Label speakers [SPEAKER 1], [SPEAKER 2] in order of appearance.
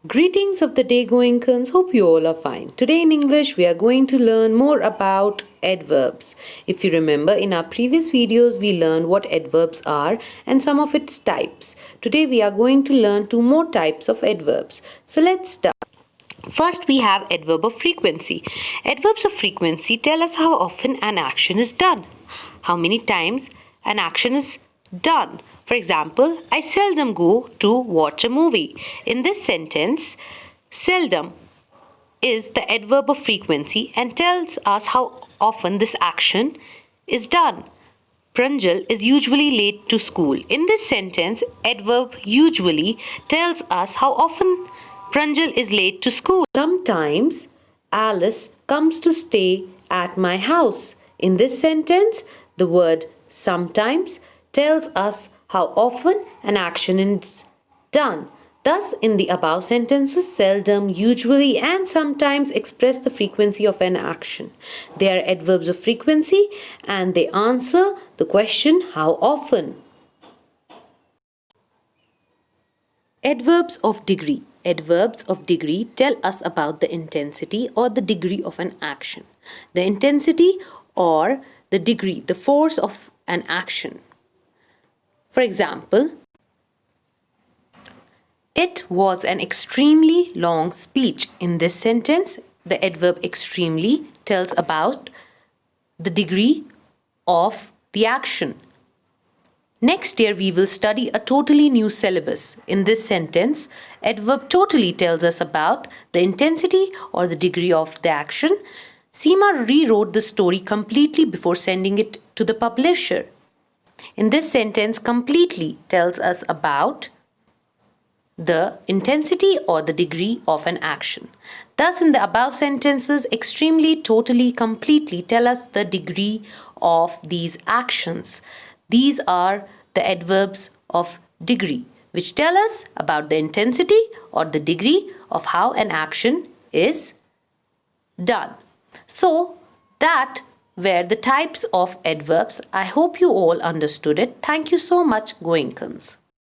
[SPEAKER 1] Greetings of the day, Goenkans. Hope you all are fine. Today in English, we are going to learn more about adverbs. If you remember, in our previous videos, we learned what adverbs are and some of its types. Today, we are going to learn two more types of adverbs. So let's start. First, we have adverb of frequency. Adverbs of frequency tell us how often an action is done, how many times an action is done. For example, I seldom go to watch a movie. In this sentence, seldom is the adverb of frequency and tells us how often this action is done. Pranjal is usually late to school. In this sentence, adverb usually tells us how often Pranjal is late to school. Sometimes Alice comes to stay at my house. In this sentence, the word sometimes tells us how often an action is done. Thus, in the above sentences, seldom, usually, and sometimes express the frequency of an action. They are adverbs of frequency and they answer the question how often. Adverbs of degree. Adverbs of degree tell us about the intensity or the degree of an action. The intensity or the degree, the force of an action. For example, it was an extremely long speech. In this sentence, the adverb extremely tells about the degree of the action. Next year, we will study a totally new syllabus. In this sentence, adverb totally tells us about the intensity or the degree of the action. Seema rewrote the story completely before sending it to the publisher. In this sentence, completely tells us about the intensity or the degree of an action. Thus, in the above sentences, extremely, totally, completely tell us the degree of these actions. These are the adverbs of degree, which tell us about the intensity or the degree of how an action is done. So, that were the types of adverbs. I hope you all understood it. Thank you so much, Goenkans.